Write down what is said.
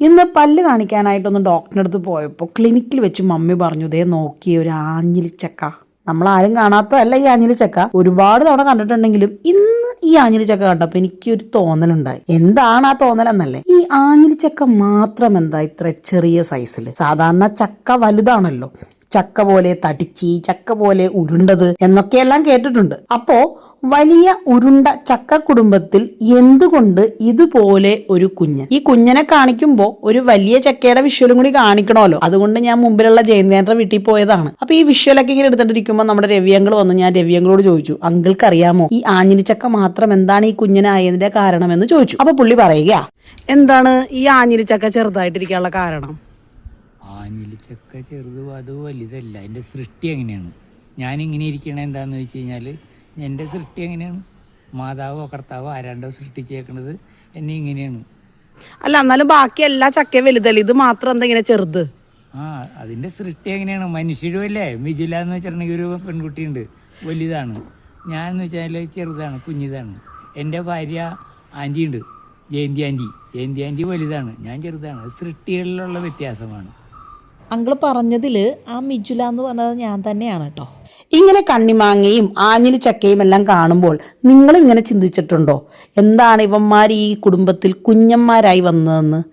ഇന്ന് പല്ല് കാണിക്കാനായിട്ടൊന്ന് ഡോക്ടറിൻ്റെ അടുത്ത് പോയപ്പോൾ ക്ലിനിക്കിൽ വെച്ച് മമ്മി പറഞ്ഞു, ദേ നോക്കിയ ഒരു ആഞ്ഞിലിച്ചക്ക. നമ്മളാരും കാണാത്തതല്ല ഈ ആഞ്ഞിലിച്ചക്ക, ഒരുപാട് തവണ കണ്ടിട്ടുണ്ടെങ്കിലും ഇന്ന് ഈ ആഞ്ഞിലിച്ചക്ക കണ്ടപ്പോൾ എനിക്കൊരു തോന്നലുണ്ടായി. എന്താണ് ആ തോന്നലെന്നല്ലേ, ഈ ആഞ്ഞിലിച്ചക്ക മാത്രം എന്താ ഇത്ര ചെറിയ സൈസിൽ? സാധാരണ ചക്ക വലുതാണല്ലോ, ചക്ക പോലെ തടിച്ചി, ചക്ക പോലെ ഉരുണ്ടത് എന്നൊക്കെയെല്ലാം കേട്ടിട്ടുണ്ട്. അപ്പോ വലിയ ഉരുണ്ട ചക്ക കുടുംബത്തിൽ എന്തുകൊണ്ട് ഇതുപോലെ ഒരു കുഞ്ഞൻ? ഈ കുഞ്ഞനെ കാണിക്കുമ്പോൾ ഒരു വലിയ ചക്കയുടെ വിഷ്വലും കൂടി കാണിക്കണമല്ലോ. അതുകൊണ്ട് ഞാൻ മുമ്പിലുള്ള ജയന്തേന്ദ്ര വീട്ടിൽ പോയതാണ്. അപ്പൊ ഈ വിഷ്വലൊക്കെ ഇങ്ങനെ എടുത്തിട്ടിരിക്കുമ്പോൾ നമ്മുടെ രവിയങ്കൾ വന്നു. ഞാൻ രവിയങ്ങളോട് ചോദിച്ചു, അങ്കിൾക്ക് അറിയാമോ ഈ ആഞ്ഞിലിച്ചക്ക മാത്രം എന്താണ് ഈ കുഞ്ഞനായതിന്റെ കാരണമെന്ന് ചോദിച്ചു. അപ്പൊ പുള്ളി പറയുക, എന്താണ് ഈ ആഞ്ഞിലിച്ചക്ക ചെറുതായിട്ടിരിക്കാനുള്ള കാരണം? ആഞ്ഞിലിച്ചക്ക ചെറുത് അത് വലുതല്ല, എൻ്റെ സൃഷ്ടി എങ്ങനെയാണ് ഞാനിങ്ങനെ ഇരിക്കണത് എന്താണെന്ന് വെച്ച് കഴിഞ്ഞാൽ എൻ്റെ സൃഷ്ടി എങ്ങനെയാണ്, മാതാവോ കർത്താവോ ആരാണ്ടോ സൃഷ്ടിച്ചേക്കണത് എന്നെ ഇങ്ങനെയാണ്. അല്ല, എന്നാലും ബാക്കി എല്ലാ ചക്കയും വലുതല്ലേ, ഇത് മാത്രം എന്താ ഇങ്ങനെ ചെറുത്? അതിൻ്റെ സൃഷ്ടി എങ്ങനെയാണ്, മനുഷ്യരും അല്ലേ. മിജില എന്ന് വെച്ചിട്ടുണ്ടെങ്കിൽ ഒരു പെൺകുട്ടിയുണ്ട്, വലുതാണ്. ഞാൻ എന്ന് വെച്ചാൽ ചെറുതാണ്, കുഞ്ഞിതാണ്. എൻ്റെ ഭാര്യ ആൻറ്റി ഉണ്ട്, ജയന്തി ആൻറ്റി വലുതാണ്, ഞാൻ ചെറുതാണ്. സൃഷ്ടികളിലുള്ള വ്യത്യാസമാണ്. അങ്കിള് പറഞ്ഞതില് ആ മിജുല എന്ന് പറഞ്ഞത് ഞാൻ തന്നെയാണ് കേട്ടോ. ഇങ്ങനെ കണ്ണിമാങ്ങയും ആഞ്ഞിലി ചക്കയും എല്ലാം കാണുമ്പോൾ നിങ്ങൾ ഇങ്ങനെ ചിന്തിച്ചിട്ടുണ്ടോ, എന്താണ് ഇവന്മാർ ഈ കുടുംബത്തിൽ കുഞ്ഞന്മാരായി വന്നതെന്ന്?